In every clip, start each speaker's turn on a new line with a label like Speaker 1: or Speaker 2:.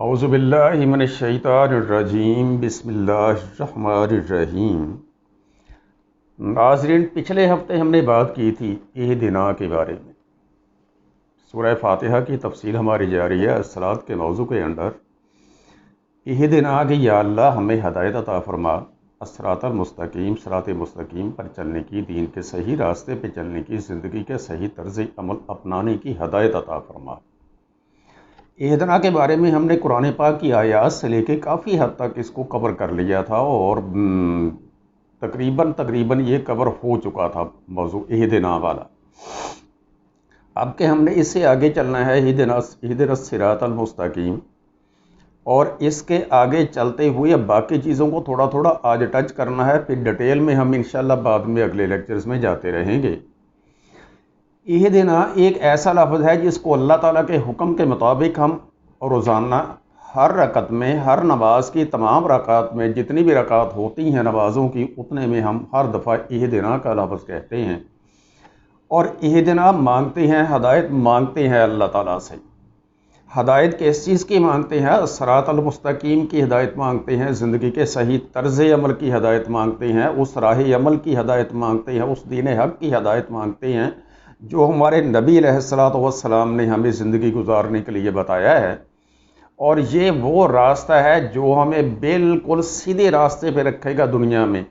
Speaker 1: اعوذ باللہ من الشیطان الرجیم، بسم اللہ الرحمن الرحیم۔ ناظرین، پچھلے ہفتے ہم نے بات کی تھی اہدنا کے بارے میں۔ سورہ فاتحہ کی تفصیل ہماری جاری ہے الصلاۃ کے موضوع کے اندر۔ اہدنا کہ یا اللہ ہمیں ہدایت عطا فرما، الصراط المستقیم، صراط مستقیم پر چلنے کی، دین کے صحیح راستے پہ چلنے کی، زندگی کے صحیح طرز عمل اپنانے کی ہدایت عطا فرما۔ اہدنا کے بارے میں ہم نے قرآن پاک کی آیات سے لے کے کافی حد تک اس کو کور کر لیا تھا، اور تقریباً یہ کور ہو چکا تھا موضوع اہدنا والا۔ اب کہ ہم نے اس سے آگے چلنا ہے اہدنا الصراط المستقیم، اور اس کے آگے چلتے ہوئے اب باقی چیزوں کو تھوڑا تھوڑا آج ٹچ کرنا ہے، پھر ڈیٹیل میں ہم انشاءاللہ بعد میں اگلے لیکچرز میں جاتے رہیں گے۔ اہدنا ایک ایسا لفظ ہے جس کو اللہ تعالیٰ کے حکم کے مطابق ہم روزانہ ہر رکعت میں، ہر نماز کی تمام رکعات میں، جتنی بھی رکعات ہوتی ہیں نمازوں کی، اتنے میں ہم ہر دفعہ اہدنا کا لفظ کہتے ہیں، اور اہدنا مانگتے ہیں، ہدایت مانگتے ہیں اللہ تعالیٰ سے۔ ہدایت کس چیز کی مانگتے ہیں؟ صراط المستقیم کی ہدایت مانگتے ہیں، زندگی کے صحیح طرز عمل کی ہدایت مانگتے ہیں، اس راہ عمل کی ہدایت مانگتے ہیں، اس دین حق کی ہدایت مانگتے ہیں جو ہمارے نبی علیہ الصلوۃ والسلام نے ہمیں زندگی گزارنے کے لیے بتایا ہے، اور یہ وہ راستہ ہے جو ہمیں بالکل سیدھے راستے پہ رکھے گا دنیا میں،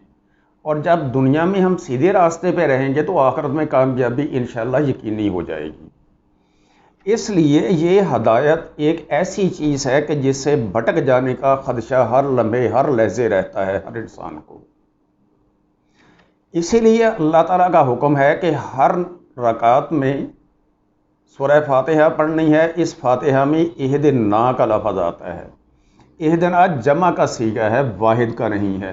Speaker 1: اور جب دنیا میں ہم سیدھے راستے پہ رہیں گے تو آخرت میں کامیابی انشاءاللہ یقینی ہو جائے گی۔ اس لیے یہ ہدایت ایک ایسی چیز ہے کہ جس سے بھٹک جانے کا خدشہ ہر لمحے، ہر لحظے رہتا ہے ہر انسان کو۔ اسی لیے اللہ تعالیٰ کا حکم ہے کہ ہر رکعت میں سورہ فاتحہ پڑھنی ہے۔ اس فاتحہ میں اہدنا کا لفظ آتا ہے۔ اہدنا جمع کا صیغہ ہے، واحد کا نہیں ہے۔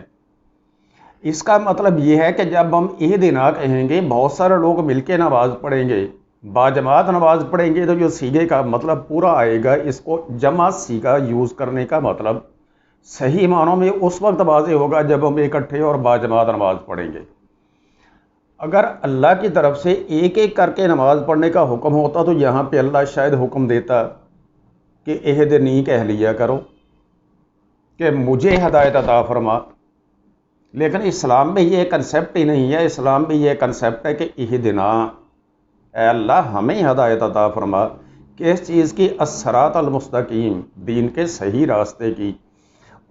Speaker 1: اس کا مطلب یہ ہے کہ جب ہم اہدنا کہیں گے، بہت سارے لوگ مل کے نماز پڑھیں گے، باجماعت نماز پڑھیں گے، تو جو صیغے کا مطلب پورا آئے گا۔ اس کو جمع صیغہ یوز کرنے کا مطلب صحیح معنوں میں اس وقت واضح ہوگا جب ہم اکٹھے اور باجماعت نماز پڑھیں گے۔ اگر اللہ کی طرف سے ایک ایک کر کے نماز پڑھنے کا حکم ہوتا تو یہاں پہ اللہ شاید حکم دیتا کہ اہدنی کہہ لیا کرو، کہ مجھے ہدایت عطا فرما، لیکن اسلام میں یہ کنسیپٹ ہی نہیں ہے۔ اسلام میں یہ کنسیپٹ ہے کہ اہدنا، اے اللہ ہمیں ہدایت عطا فرما، کس چیز کی؟ الصراط المستقیم، دین کے صحیح راستے کی،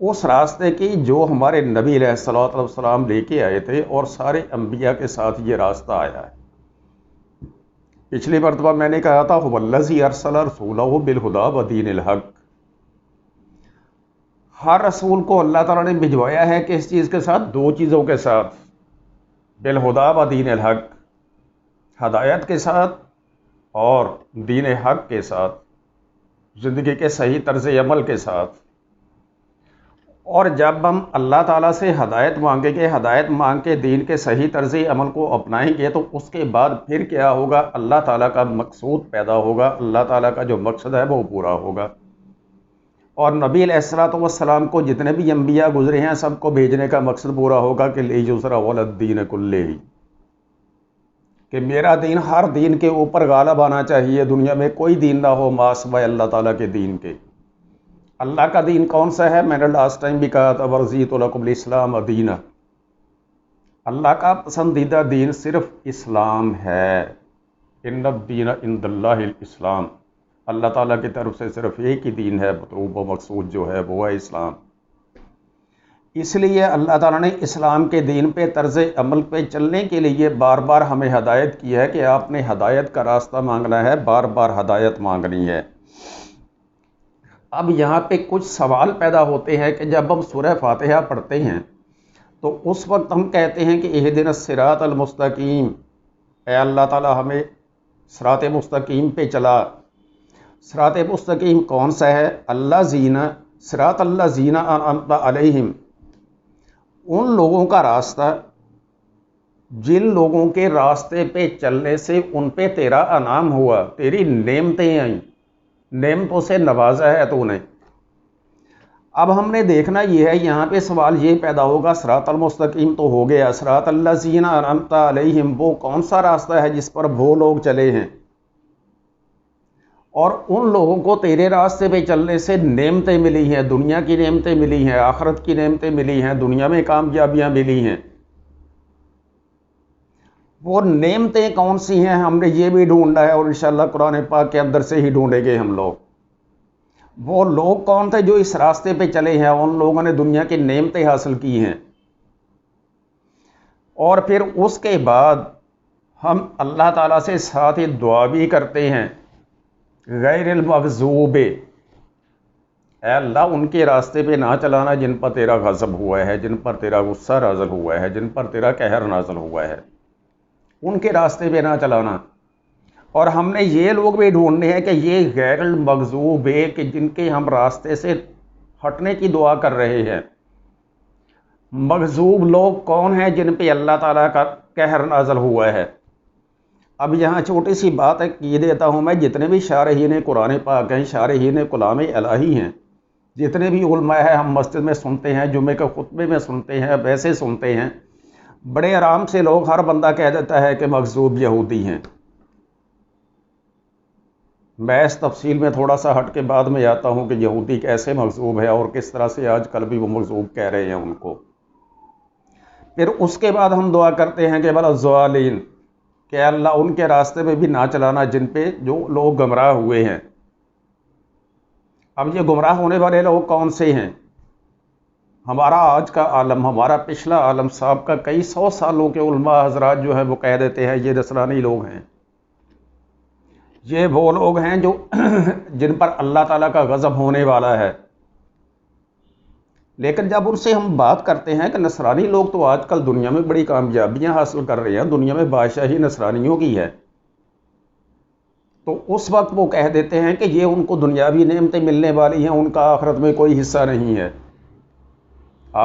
Speaker 1: اس راستے کی جو ہمارے نبی علیہ الصلوۃ والسلام لے کے آئے تھے، اور سارے انبیاء کے ساتھ یہ راستہ آیا ہے۔ پچھلی مرتبہ میں نے کہا تھا هو الذی ارسل رسولہ بالہدی ودین الحق۔ ہر رسول کو اللہ تعالیٰ نے بھجوایا ہے کس چیز کے ساتھ؟ دو چیزوں کے ساتھ، بالہدی ودین الحق، ہدایت کے ساتھ اور دین حق کے ساتھ، زندگی کے صحیح طرز عمل کے ساتھ۔ اور جب ہم اللہ تعالیٰ سے ہدایت مانگیں گے، ہدایت مانگ کے دین کے صحیح طرز عمل کو اپنائیں گے، تو اس کے بعد پھر کیا ہوگا؟ اللہ تعالیٰ کا مقصود پیدا ہوگا، اللہ تعالیٰ کا جو مقصد ہے وہ پورا ہوگا۔ اور نبی علیہ الصلوۃ والسلام کو جتنے بھی انبیاء گزرے ہیں سب کو بھیجنے کا مقصد پورا ہوگا کہ لیجزر الدین کلہ، کہ میرا دین ہر دین کے اوپر غالب آنا چاہیے، دنیا میں کوئی دین نہ ہو ما سوائے اللہ تعالیٰ کے دین کے۔ اللہ کا دین کون سا ہے؟ میں نے لاسٹ ٹائم بھی کہا تھا ورضیت لکم الاسلام دینا، اللہ کا پسندیدہ دین صرف اسلام ہے۔ ان الدین عند اللہ الاسلام، اللہ تعالیٰ کی طرف سے صرف ایک ہی دین ہے، مطلوب و مقصود جو ہے وہ ہے اسلام۔ اس لیے اللہ تعالیٰ نے اسلام کے دین پہ، طرز عمل پہ چلنے کے لیے بار بار ہمیں ہدایت کی ہے کہ آپ نے ہدایت کا راستہ مانگنا ہے، بار بار ہدایت مانگنی ہے۔ اب یہاں پہ کچھ سوال پیدا ہوتے ہیں کہ جب ہم سورہ فاتحہ پڑھتے ہیں تو اس وقت ہم کہتے ہیں کہ اہدنا الصراط المستقیم، اے اللہ تعالیٰ ہمیں صراط مستقیم پہ چلا۔ صراط مستقیم کون سا ہے؟ اللہ زینہ، صراط اللہ زینہ انعمت علیہم، ان لوگوں کا راستہ جن لوگوں کے راستے پہ چلنے سے ان پہ تیرا انعام ہوا، تیری نعمتیں آئیں، نعمتوں سے نوازا ہے تو نے۔ اب ہم نے دیکھنا یہ ہے، یہاں پہ سوال یہ پیدا ہوگا، صراط المستقیم تو ہو گیا، صراط الذین انعمت علیہم وہ کون سا راستہ ہے جس پر وہ لوگ چلے ہیں؟ اور ان لوگوں کو تیرے راستے پہ چلنے سے نعمتیں ملی ہیں، دنیا کی نعمتیں ملی ہیں، آخرت کی نعمتیں ملی ہیں، دنیا میں کامیابیاں ملی ہیں۔ وہ نعمتیں کون سی ہیں ہم نے یہ بھی ڈھونڈا ہے، اور انشاءاللہ قرآن پاک کے اندر سے ہی ڈھونڈیں گے ہم لوگ۔ وہ لوگ کون تھے جو اس راستے پہ چلے ہیں؟ ان لوگوں نے دنیا کی نعمتیں حاصل کی ہیں، اور پھر اس کے بعد ہم اللہ تعالیٰ سے ساتھ ہی دعا بھی کرتے ہیں، غیر المغضوب، اے اللہ ان کے راستے پہ نہ چلانا جن پر تیرا غضب ہوا ہے، جن پر تیرا غصہ نازل ہوا ہے، جن پر تیرا قہر نازل ہوا ہے، ان کے راستے پہ نہ چلانا۔ اور ہم نے یہ لوگ بھی ڈھونڈنے ہیں کہ یہ غیر المغضوب ہے کہ جن کے ہم راستے سے ہٹنے کی دعا کر رہے ہیں۔ مغضوب لوگ کون ہیں؟ جن پہ اللہ تعالیٰ کا قہر نازل ہوا ہے۔ اب یہاں چھوٹی سی بات ہے یہ دیتا ہوں میں، جتنے بھی شارحین قرآن پاک ہیں، شارحین کلام الہی ہیں، جتنے بھی علماء ہیں، ہم مسجد میں سنتے ہیں، جمعے کے خطبے میں سنتے ہیں، ویسے سنتے ہیں، بڑے آرام سے لوگ ہر بندہ کہہ دیتا ہے کہ مغضوب یہودی ہیں۔ میں اس تفصیل میں تھوڑا سا ہٹ کے بعد میں آتا ہوں کہ یہودی کیسے مغضوب ہے اور کس طرح سے آج کل بھی وہ مغضوب کہہ رہے ہیں ان کو۔ پھر اس کے بعد ہم دعا کرتے ہیں کہ بلا الضالین، کہ اللہ ان کے راستے میں بھی نہ چلانا جن پہ جو لوگ گمراہ ہوئے ہیں۔ اب یہ گمراہ ہونے والے لوگ کون سے ہیں؟ ہمارا آج کا عالم، ہمارا پچھلا عالم صاحب کا کئی سو سالوں کے علماء حضرات جو ہیں وہ کہہ دیتے ہیں یہ نصرانی لوگ ہیں، یہ وہ لوگ ہیں جو جن پر اللہ تعالیٰ کا غضب ہونے والا ہے۔ لیکن جب ان سے ہم بات کرتے ہیں کہ نصرانی لوگ تو آج کل دنیا میں بڑی کامیابیاں حاصل کر رہے ہیں، دنیا میں بادشاہی نصرانیوں کی ہے، تو اس وقت وہ کہہ دیتے ہیں کہ یہ ان کو دنیاوی نعمتیں ملنے والی ہیں، ان کا آخرت میں کوئی حصہ نہیں ہے۔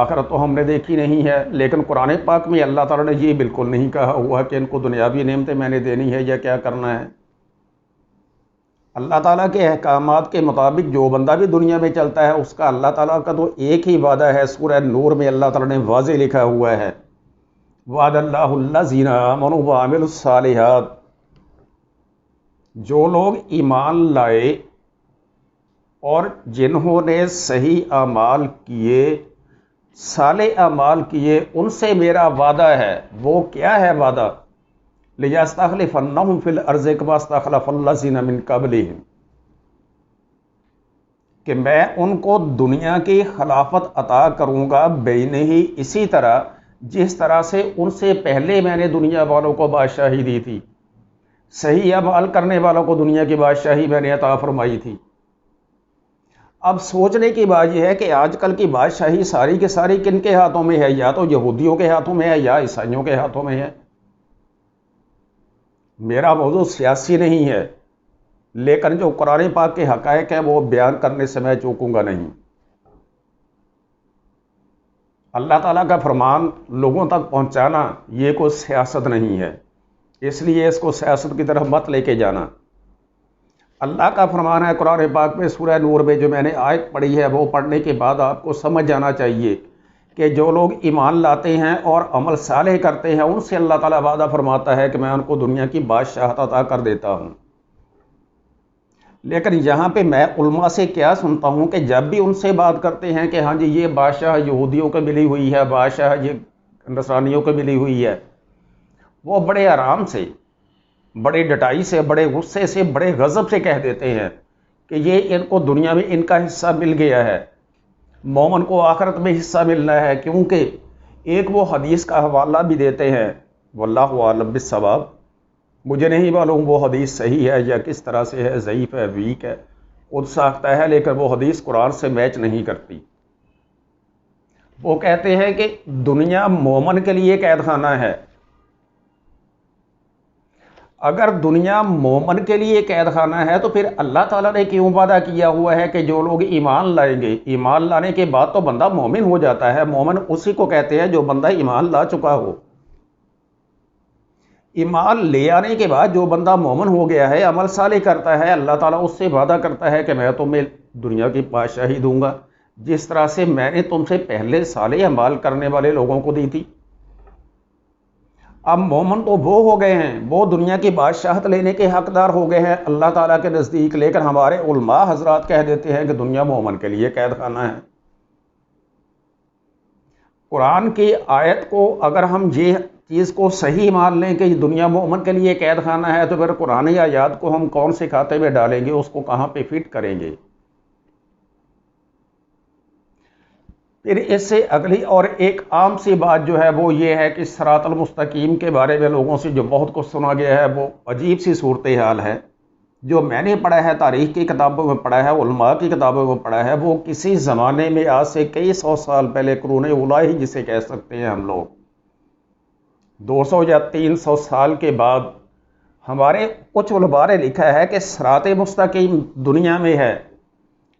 Speaker 1: آخرت تو ہم نے دیکھی نہیں ہے، لیکن قرآن پاک میں اللہ تعالیٰ نے یہ بالکل نہیں کہا ہوا کہ ان کو دنیاوی نعمتیں میں نے دینی ہے یا کیا کرنا ہے۔ اللہ تعالیٰ کے احکامات کے مطابق جو بندہ بھی دنیا میں چلتا ہے اس کا اللہ تعالیٰ کا تو ایک ہی وعدہ ہے، سورہ نور میں اللہ تعالیٰ نے واضح لکھا ہوا ہے، وعد اللہ الذین آمنوا وعملوا الصالحات، جو لوگ ایمان لائے اور جنہوں نے صحیح اعمال کیے، صالح اعمال کیے، ان سے میرا وعدہ ہے۔ وہ کیا ہے وعدہ؟ لِيَسْتَخْلِفَنَّهُمْ فِي الْأَرْضِ كَمَا اسْتَخْلَفَ الَّذِينَ مِن قَبْلِهِمْ، کہ میں ان کو دنیا کی خلافت عطا کروں گا بین ہی اسی طرح جس طرح سے ان سے پہلے میں نے دنیا والوں کو بادشاہی دی تھی، صحیح اعمال کرنے والوں کو دنیا کی بادشاہی میں نے عطا فرمائی تھی۔ اب سوچنے کی بات یہ ہے کہ آج کل کی بادشاہی ساری کی ساری کن کے ہاتھوں میں ہے؟ یا تو یہودیوں کے ہاتھوں میں ہے یا عیسائیوں کے ہاتھوں میں ہے۔ میرا موضوع سیاسی نہیں ہے، لیکن جو قرآن پاک کے حقائق ہیں وہ بیان کرنے سے میں چوکوں گا نہیں۔ اللہ تعالیٰ کا فرمان لوگوں تک پہنچانا یہ کوئی سیاست نہیں ہے، اس لیے اس کو سیاست کی طرف مت لے کے جانا۔ اللہ کا فرمان ہے قرآن پاک میں سورہ نور میں، جو میں نے آیت پڑھی ہے وہ پڑھنے کے بعد آپ کو سمجھ جانا چاہیے کہ جو لوگ ایمان لاتے ہیں اور عمل صالح کرتے ہیں ان سے اللہ تعالیٰ وعدہ فرماتا ہے کہ میں ان کو دنیا کی بادشاہت عطا کر دیتا ہوں۔ لیکن یہاں پہ میں علماء سے کیا سنتا ہوں کہ جب بھی ان سے بات کرتے ہیں کہ ہاں جی یہ بادشاہ یہودیوں کو ملی ہوئی ہے، بادشاہ یہ نصرانیوں کو ملی ہوئی ہے، وہ بڑے آرام سے، بڑے ڈٹائی سے، بڑے غصے سے، بڑے غضب سے کہہ دیتے ہیں کہ یہ ان کو دنیا میں ان کا حصہ مل گیا ہے، مومن کو آخرت میں حصہ ملنا ہے، کیونکہ ایک وہ حدیث کا حوالہ بھی دیتے ہیں، واللہ اعلم بالصواب، مجھے نہیں معلوم وہ حدیث صحیح ہے یا کس طرح سے ہے، ضعیف ہے، ویک ہے، خود ساختہ ہے، لیکن وہ حدیث قرآن سے میچ نہیں کرتی۔ وہ کہتے ہیں کہ دنیا مومن کے لیے قید خانہ ہے۔ اگر دنیا مومن کے لیے قید خانہ ہے تو پھر اللہ تعالیٰ نے کیوں وعدہ کیا ہوا ہے کہ جو لوگ ایمان لائیں گے، ایمان لانے کے بعد تو بندہ مومن ہو جاتا ہے۔ مومن اسی کو کہتے ہیں جو بندہ ایمان لا چکا ہو۔ ایمان لے آنے کے بعد جو بندہ مومن ہو گیا ہے، عمل صالح کرتا ہے، اللہ تعالیٰ اس سے وعدہ کرتا ہے کہ میں تمہیں دنیا کی بادشاہی دوں گا جس طرح سے میں نے تم سے پہلے صالح اعمال کرنے والے لوگوں کو دی تھی۔ اب مومن تو وہ ہو گئے ہیں، وہ دنیا کی بادشاہت لینے کے حقدار ہو گئے ہیں اللہ تعالیٰ کے نزدیک، لیکن ہمارے علماء حضرات کہہ دیتے ہیں کہ دنیا مومن کے لیے قید خانہ ہے۔ قرآن کی آیت کو اگر ہم یہ چیز کو صحیح مان لیں کہ دنیا مومن کے لیے قید خانہ ہے، تو پھر قرآن آیات کو ہم کون سے کھاتے میں ڈالیں گے، اس کو کہاں پہ فٹ کریں گے؟ پھر اس سے اگلی اور ایک عام سی بات جو ہے وہ یہ ہے کہ صراط المستقیم کے بارے میں لوگوں سے جو بہت کچھ سنا گیا ہے، وہ عجیب سی صورتحال ہے۔ جو میں نے پڑھا ہے، تاریخ کی کتابوں میں پڑھا ہے، علماء کی کتابوں میں پڑھا ہے، وہ کسی زمانے میں آج سے کئی سو سال پہلے قرون اولیٰ ہی جسے کہہ سکتے ہیں ہم لوگ، 200 یا 300 سال کے بعد ہمارے کچھ علماء نے لکھا ہے کہ صراط مستقیم دنیا میں ہے۔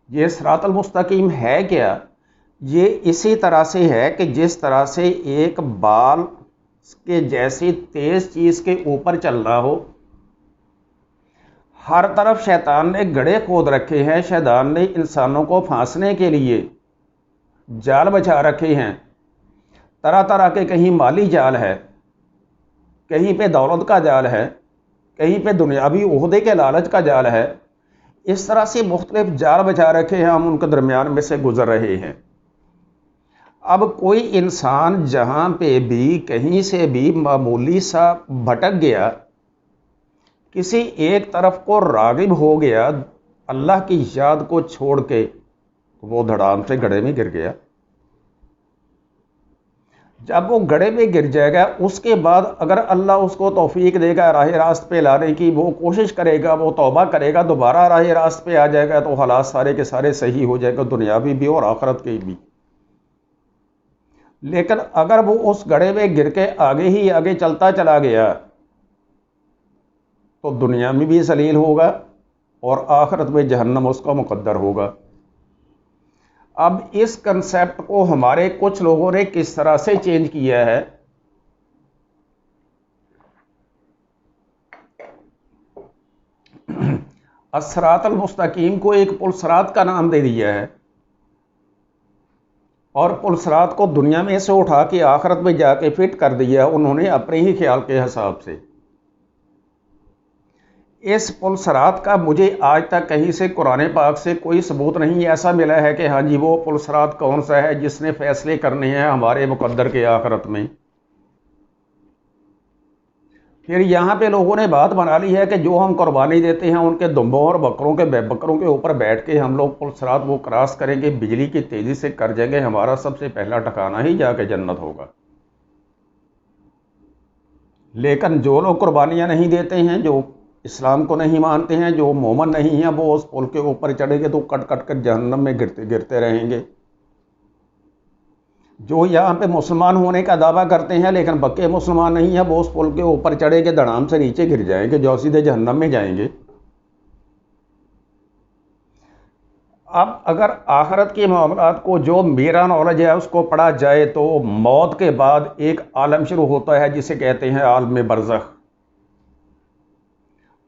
Speaker 1: یہ صراط المستقیم ہے کیا؟ یہ اسی طرح سے ہے کہ جس طرح سے ایک بال کے جیسی تیز چیز کے اوپر چلنا ہو۔ ہر طرف شیطان نے گڑھے کھود رکھے ہیں، شیطان نے انسانوں کو پھانسنے کے لیے جال بچھا رکھے ہیں، طرح طرح کے، کہیں مالی جال ہے، کہیں پہ دولت کا جال ہے، کہیں پہ دنیاوی عہدے کے لالچ کا جال ہے۔ اس طرح سے مختلف جال بچھا رکھے ہیں، ہم ان کے درمیان میں سے گزر رہے ہیں۔ اب کوئی انسان جہاں پہ بھی کہیں سے بھی معمولی سا بھٹک گیا، کسی ایک طرف کو راغب ہو گیا، اللہ کی یاد کو چھوڑ کے، وہ دھڑام سے گڑھے میں گر گیا۔ جب وہ گڑھے میں گر جائے گا، اس کے بعد اگر اللہ اس کو توفیق دے گا راہ راست پہ لانے کی، وہ کوشش کرے گا، وہ توبہ کرے گا، دوبارہ راہ راست پہ آ جائے گا، تو حالات سارے کے سارے صحیح ہو جائے گا، دنیاوی بھی اور آخرت کے بھی۔ لیکن اگر وہ اس گڑھے میں گر کے آگے ہی آگے چلتا چلا گیا، تو دنیا میں بھی ذلیل ہوگا اور آخرت میں جہنم اس کا مقدر ہوگا۔ اب اس کنسیپٹ کو ہمارے کچھ لوگوں نے کس طرح سے چینج کیا ہے، الصراط المستقیم کو ایک پل صراط کا نام دے دیا ہے، اور پل صراط کو دنیا میں سے اٹھا کے آخرت میں جا کے فٹ کر دیا انہوں نے اپنے ہی خیال کے حساب سے۔ اس پل صراط کا مجھے آج تک کہیں سے قرآن پاک سے کوئی ثبوت نہیں ایسا ملا ہے کہ ہاں جی وہ پل صراط کون سا ہے جس نے فیصلے کرنے ہیں ہمارے مقدر کے آخرت میں۔ پھر یہاں پہ لوگوں نے بات بنا لی ہے کہ جو ہم قربانی دیتے ہیں ان کے دمبوں اور بکروں کے اوپر بیٹھ کے ہم لوگ پل صراط وہ کراس کریں گے، بجلی کی تیزی سے کر جائیں گے، ہمارا سب سے پہلا ٹھکانہ ہی جا کے جنت ہوگا۔ لیکن جو لوگ قربانیاں نہیں دیتے ہیں، جو اسلام کو نہیں مانتے ہیں، جو مومن نہیں ہیں، وہ اس پل کے اوپر چڑھیں گے تو کٹ کٹ کر جہنم میں گرتے رہیں گے۔ جو یہاں پہ مسلمان ہونے کا دعویٰ کرتے ہیں لیکن پکے مسلمان نہیں ہیں، وہ اس پل کے اوپر چڑھیں گے، دھڑام سے نیچے گر جائیں گے، جو سیدھے جہنم میں جائیں گے۔ اب اگر آخرت کے معاملات کو جو میرا نالج ہے اس کو پڑھا جائے تو موت کے بعد ایک عالم شروع ہوتا ہے جسے کہتے ہیں عالم برزخ،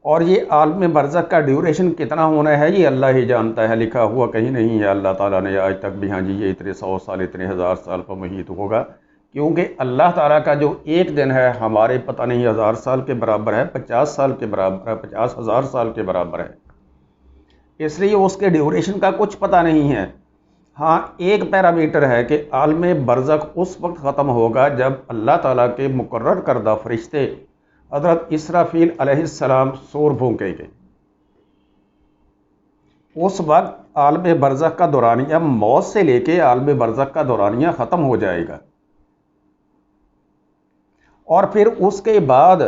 Speaker 1: اور یہ عالم برزخ کا ڈیوریشن کتنا ہونا ہے یہ اللہ ہی جانتا ہے، لکھا ہوا کہیں نہیں ہے اللہ تعالیٰ نے آج تک بھی ہاں جی یہ اتنے 100 سال اتنے 1000 سال پر محیط ہوگا، کیونکہ اللہ تعالیٰ کا جو ایک دن ہے ہمارے پتہ نہیں 1000 سال کے برابر ہے، 50 سال کے برابر ہے، 50,000 سال کے برابر ہے، اس لیے اس کے ڈیوریشن کا کچھ پتہ نہیں ہے۔ ہاں ایک پیرامیٹر ہے کہ عالم برزخ اس وقت ختم ہوگا جب اللہ تعالیٰ کے مقرر کردہ فرشتے حضرت اسرافیل علیہ السلام سور پھونکیں گے، اس وقت عالم برزخ کا دورانیہ موت سے لے کے عالم برزخ کا دورانیہ ختم ہو جائے گا، اور پھر اس کے بعد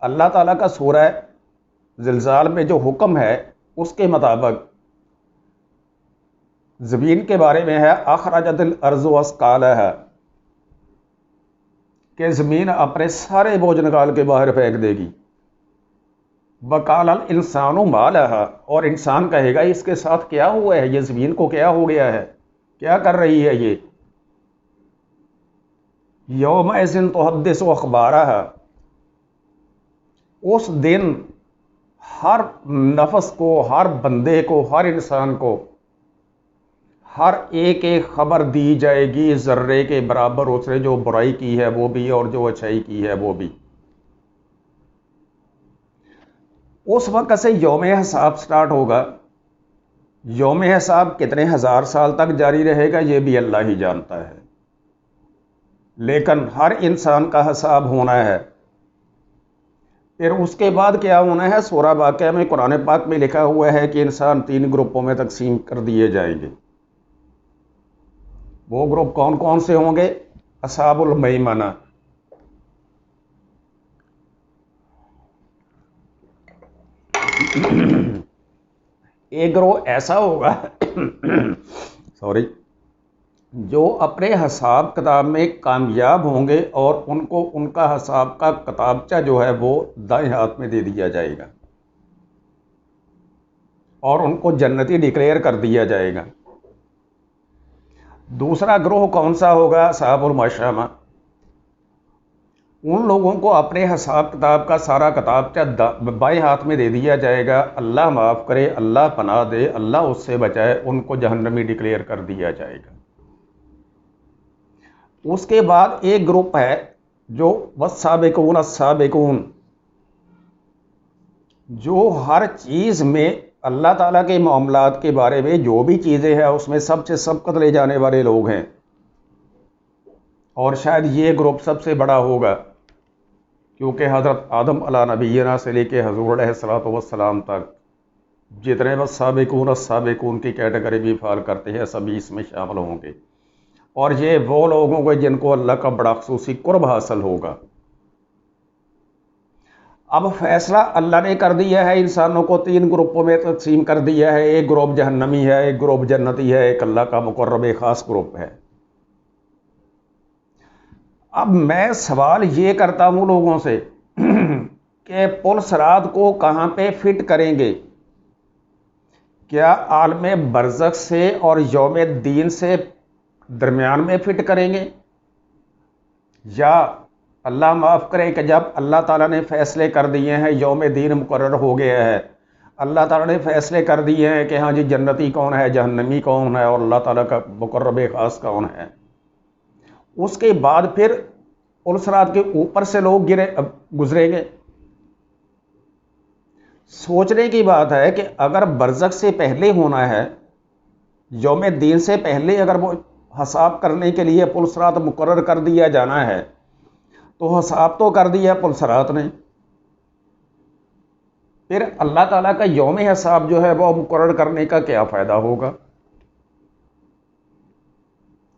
Speaker 1: اللہ تعالیٰ کا سورہ زلزال میں جو حکم ہے اس کے مطابق زمین کے بارے میں ہے اخرجت الارض اثقالها، کہ زمین اپنے سارے بوجھ نکال کے باہر پھینک دے گی، وقال الانسان ما لها، اور انسان کہے گا اس کے ساتھ کیا ہوا ہے، یہ زمین کو کیا ہو گیا ہے، کیا کر رہی ہے یہ۔ یومئذ تحدث اخبارها، اس دن ہر نفس کو، ہر بندے کو، ہر انسان کو، ہر ایک خبر دی جائے گی ذرے کے برابر، اس نے جو برائی کی ہے وہ بھی اور جو اچھائی کی ہے وہ بھی۔ اس وقت سے یوم حساب سٹارٹ ہوگا۔ یوم حساب کتنے ہزار سال تک جاری رہے گا یہ بھی اللہ ہی جانتا ہے، لیکن ہر انسان کا حساب ہونا ہے۔ پھر اس کے بعد کیا ہونا ہے؟ سورہ واقعہ میں قرآن پاک میں لکھا ہوا ہے کہ انسان 3 گروپوں میں تقسیم کر دیے جائیں گے۔ وہ گروپ کون کون سے ہوں گے؟ اصحاب المیمنہ، ایک گروہ ایسا ہوگا سوری، جو اپنے حساب کتاب میں کامیاب ہوں گے اور ان کو ان کا حساب کا کتابچہ جو ہے وہ دائیں ہاتھ میں دے دیا جائے گا اور ان کو جنتی ڈکلیئر کر دیا جائے گا۔ دوسرا گروہ کون سا ہوگا؟ اصحاب المشأمہ، ان لوگوں کو اپنے حساب کتاب کا سارا کتابچہ بائیں ہاتھ میں دے دیا جائے گا۔ اللہ معاف کرے، اللہ پناہ دے، اللہ اس سے بچائے، ان کو جہنمی ڈکلیئر کر دیا جائے گا۔ اس کے بعد ایک گروپ ہے جو والسابقون السابقون، جو ہر چیز میں اللہ تعالیٰ کے معاملات کے بارے میں جو بھی چیزیں ہیں اس میں سب سے سبقت لے جانے والے لوگ ہیں، اور شاید یہ گروپ سب سے بڑا ہوگا، کیونکہ حضرت آدم علیہ نبینا سے لے کے حضور علیہ الصلوۃ والسلام تک جتنے والسابقون السابقون کی کیٹیگری بھی فال کرتے ہیں سبھی اس میں شامل ہوں گے، اور یہ وہ لوگ ہوں گے جن کو اللہ کا بڑا خصوصی قرب حاصل ہوگا۔ اب فیصلہ اللہ نے کر دیا ہے، انسانوں کو 3 گروپوں میں تقسیم کر دیا ہے، ایک گروپ جہنمی ہے، ایک گروپ جنتی ہے، ایک اللہ کا مقرب خاص گروپ ہے۔ اب میں سوال یہ کرتا ہوں لوگوں سے کہ پل صراط کو کہاں پہ فٹ کریں گے؟ کیا عالم برزخ سے اور یوم الدین سے درمیان میں فٹ کریں گے، یا اللہ معاف کرے کہ جب اللہ تعالیٰ نے فیصلے کر دیے ہیں، یوم دین مقرر ہو گیا ہے، اللہ تعالیٰ نے فیصلے کر دیے ہیں کہ ہاں جی جنتی کون ہے، جہنمی کون ہے، اور اللہ تعالیٰ کا مقرب خاص کون ہے، اس کے بعد پھر پل صراط کے اوپر سے لوگ گزریں گے؟ سوچنے کی بات ہے کہ اگر برزخ سے پہلے ہونا ہے، یوم دین سے پہلے اگر وہ حساب کرنے کے لیے پل صراط مقرر کر دیا جانا ہے تو حساب تو کر دیا پل صراط نے، پھر اللہ تعالیٰ کا یوم حساب جو ہے وہ مقرر کرنے کا کیا فائدہ ہوگا؟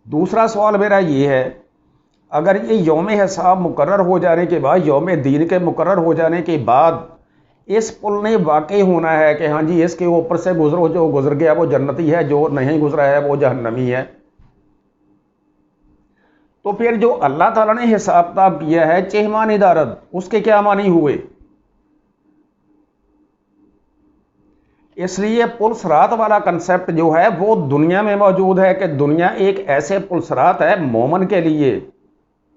Speaker 1: دوسرا سوال میرا یہ ہے، اگر یہ یوم حساب مقرر ہو جانے کے بعد، یوم دین کے مقرر ہو جانے کے بعد اس پل نے واقعی ہونا ہے کہ ہاں جی اس کے اوپر سے گزرو، جو گزر گیا وہ جنتی ہے، جو نہیں گزرا ہے وہ جہنمی ہے، تو پھر جو اللہ تعالیٰ نے حساب کتاب کیا ہے چہمانی دارد، اس کے کیا معنی ہوئے؟ اس لیے پل صراط والا کنسیپٹ جو ہے وہ دنیا میں موجود ہے کہ دنیا ایک ایسے پل صراط ہے مومن کے لیے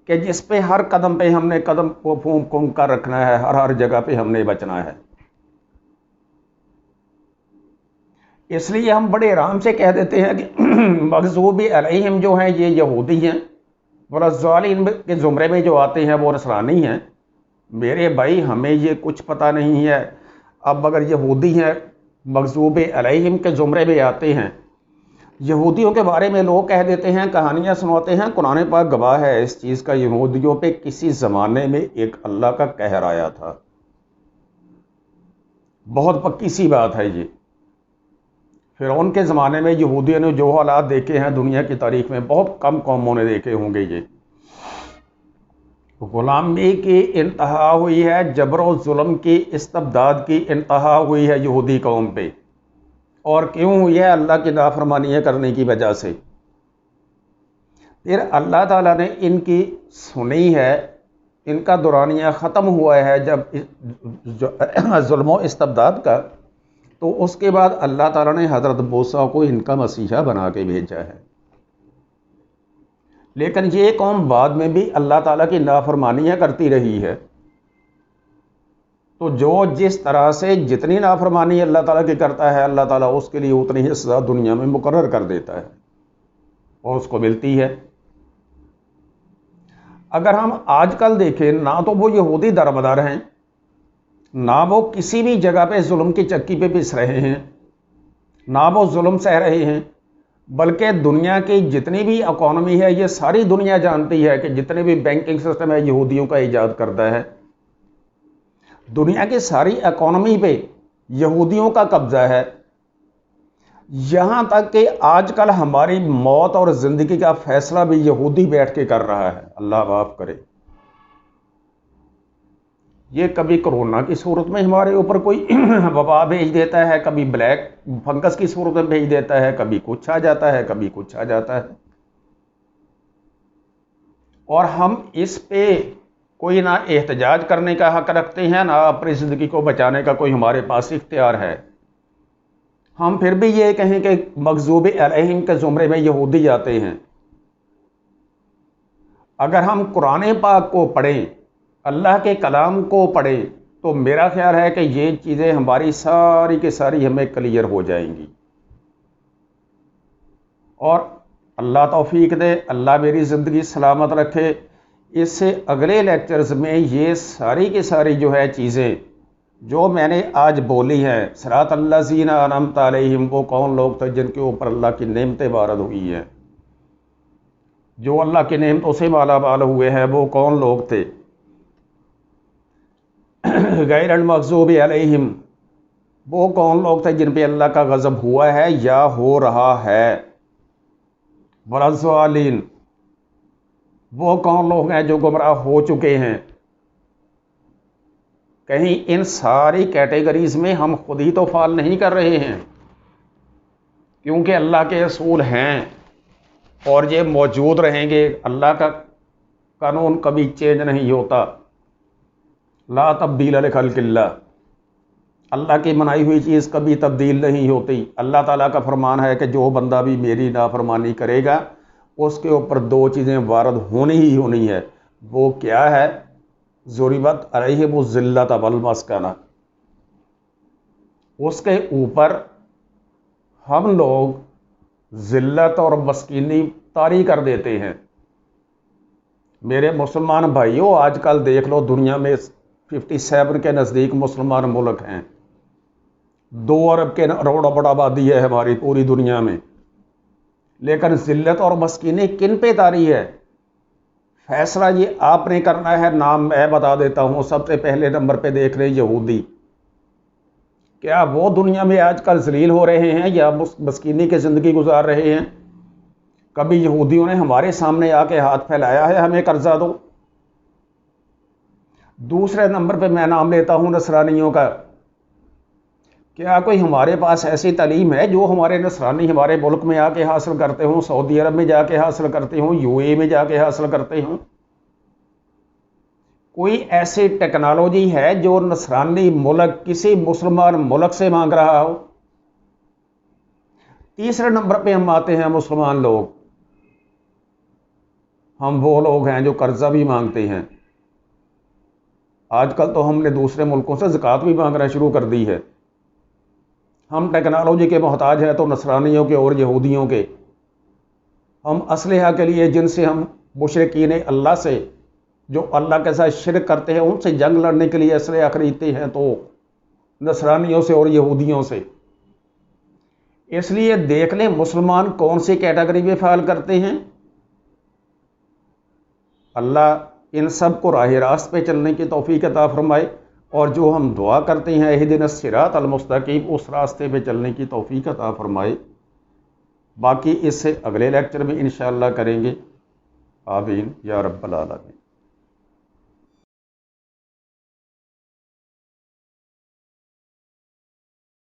Speaker 1: کہ جس پہ ہر قدم پہ ہم نے قدم کو پھونک پھونک کر رکھنا ہے، ہر جگہ پہ ہم نے بچنا ہے۔ اس لیے ہم بڑے آرام سے کہہ دیتے ہیں کہ مغضوب علیہم جو ہیں یہ یہودی ہیں، والضالین کے زمرے میں جو آتے ہیں وہ نصرانی ہیں۔ میرے بھائی ہمیں یہ کچھ پتہ نہیں ہے۔ اب اگر یہودی ہیں مغضوب علیہم کے زمرے میں آتے ہیں، یہودیوں کے بارے میں لوگ کہہ دیتے ہیں، کہانیاں سناتے ہیں، قرآن پاک گواہ ہے اس چیز کا، یہودیوں پہ کسی زمانے میں ایک اللہ کا قہر آیا تھا، بہت پکی سی بات ہے یہ۔ فرعون کے زمانے میں یہودیوں نے جو حالات دیکھے ہیں دنیا کی تاریخ میں بہت کم قوموں نے دیکھے ہوں گے۔ یہ غلامی کی انتہا ہوئی ہے، جبر و ظلم کی، استبداد کی انتہا ہوئی ہے یہودی قوم پہ، اور کیوں ہوئی ہے؟ اللہ کی نافرمانیاں کرنے کی وجہ سے۔ پھر اللہ تعالیٰ نے ان کی سنی ہے، ان کا دورانیہ ختم ہوا ہے جب ظلم و استبداد کا، تو اس کے بعد اللہ تعالیٰ نے حضرت موسیٰ کو ان کا مسیحا بنا کے بھیجا ہے۔ لیکن یہ قوم بعد میں بھی اللہ تعالیٰ کی نافرمانیاں کرتی رہی ہے، تو جو جس طرح سے جتنی نافرمانی اللہ تعالیٰ کی کرتا ہے، اللہ تعالیٰ اس کے لیے اتنی ہی سزا دنیا میں مقرر کر دیتا ہے۔ اور اس کو ملتی ہے۔ اگر ہم آج کل دیکھیں، نہ تو وہ یہودی درمدار ہیں، نہ وہ کسی بھی جگہ پہ ظلم کی چکی پہ پس رہے ہیں، نہ وہ ظلم سہ رہے ہیں، بلکہ دنیا کی جتنی بھی اکانومی ہے، یہ ساری دنیا جانتی ہے کہ جتنے بھی بینکنگ سسٹم ہے یہودیوں کا ایجاد کرتا ہے۔ دنیا کی ساری اکانومی پہ یہودیوں کا قبضہ ہے، یہاں تک کہ آج کل ہماری موت اور زندگی کا فیصلہ بھی یہودی بیٹھ کے کر رہا ہے، اللہ معاف کرے۔ یہ کبھی کرونا کی صورت میں ہمارے اوپر کوئی وبا بھیج دیتا ہے، کبھی بلیک فنگس کی صورت میں بھیج دیتا ہے، کبھی کچھ آ جاتا ہے، کبھی کچھ آ جاتا ہے، اور ہم اس پہ کوئی نہ احتجاج کرنے کا حق رکھتے ہیں، نہ اپنی زندگی کو بچانے کا کوئی ہمارے پاس اختیار ہے۔ ہم پھر بھی یہ کہیں کہ مغضوب علیہم کے زمرے میں یہودی آتے ہیں۔ اگر ہم قرآن پاک کو پڑھیں، اللہ کے کلام کو پڑھیں، تو میرا خیال ہے کہ یہ چیزیں ہماری ساری کی ساری ہمیں کلیئر ہو جائیں گی، اور اللہ توفیق دے، اللہ میری زندگی سلامت رکھے۔ اس سے اگلے لیکچرز میں یہ ساری کی ساری جو ہے چیزیں جو میں نے آج بولی ہیں، صراط الذین انعمت علیہم، وہ کون لوگ تھے جن کے اوپر اللہ کی نعمتیں وارد ہوئی ہیں، جو اللہ کی نعمتوں سے مالا مال ہوئے ہیں، وہ کون لوگ تھے؟ غیر المغضوب علیہم، وہ کون لوگ تھے جن پہ اللہ کا غضب ہوا ہے یا ہو رہا ہے؟ وَلَضَّالِّينَ، وہ کون لوگ ہیں جو گمراہ ہو چکے ہیں؟ کہیں ان ساری کیٹیگریز میں ہم خود ہی تو فال نہیں کر رہے ہیں، کیونکہ اللہ کے اصول ہیں اور یہ موجود رہیں گے۔ اللہ کا قانون کبھی چینج نہیں ہوتا، لا تبدیل لخلق اللہ، اللہ کی بنائی ہوئی چیز کبھی تبدیل نہیں ہوتی۔ اللہ تعالیٰ کا فرمان ہے کہ جو بندہ بھی میری نافرمانی کرے گا اس کے اوپر دو چیزیں وارد ہونی ہی ہونی ہے۔ وہ کیا ہے؟ ضربت علیہم الذلۃ والمسکنہ، اس کے اوپر ہم لوگ ذلت اور مسکینی طاری کر دیتے ہیں۔ میرے مسلمان بھائیوں، آج کل دیکھ لو دنیا میں 57 کے نزدیک مسلمان ملک ہیں، 2 ارب کے کروڑ آبادی ہے ہماری پوری دنیا میں، لیکن ذلت اور مسکینی کن پہ طاری ہے؟ فیصلہ یہ آپ نے کرنا ہے، نام میں بتا دیتا ہوں۔ سب سے پہلے نمبر پہ دیکھ رہے یہودی، کیا وہ دنیا میں آج کل ذلیل ہو رہے ہیں یا مسکینی کی زندگی گزار رہے ہیں؟ کبھی یہودیوں نے ہمارے سامنے آ کے ہاتھ پھیلایا ہے ہمیں قرضہ دو؟ دوسرے نمبر پہ میں نام لیتا ہوں نصرانیوں کا۔ کیا کوئی ہمارے پاس ایسی تعلیم ہے جو ہمارے نصرانی ہمارے ملک میں آ کے حاصل کرتے ہوں، سعودی عرب میں جا کے حاصل کرتے ہوں، UAE میں جا کے حاصل کرتے ہوں؟ کوئی ایسی ٹیکنالوجی ہے جو نصرانی ملک کسی مسلمان ملک سے مانگ رہا ہو؟ تیسرے نمبر پہ ہم آتے ہیں مسلمان لوگ، ہم وہ لوگ ہیں جو قرضہ بھی مانگتے ہیں۔ آج کل تو ہم نے دوسرے ملکوں سے زکوٰۃ بھی مانگنا شروع کر دی ہے۔ ہم ٹیکنالوجی کے محتاج ہیں تو نصرانیوں کے اور یہودیوں کے۔ ہم اسلحہ کے لیے جن سے ہم مشرکین اللہ سے، جو اللہ کے ساتھ شرک کرتے ہیں، ان سے جنگ لڑنے کے لیے اسلحہ خریدتے ہیں تو نصرانیوں سے اور یہودیوں سے۔ اس لیے دیکھ لیں مسلمان کون سی کیٹیگری میں فعال کرتے ہیں۔ اللہ ان سب کو راہ راست پہ چلنے کی توفیق عطا فرمائے، اور جو ہم دعا کرتے ہیں اہدنا الصراط المستقیم، اس راستے پہ چلنے کی توفیق عطا فرمائے۔ باقی اس سے اگلے لیکچر میں انشاءاللہ کریں گے۔ آمین یا رب العالمین۔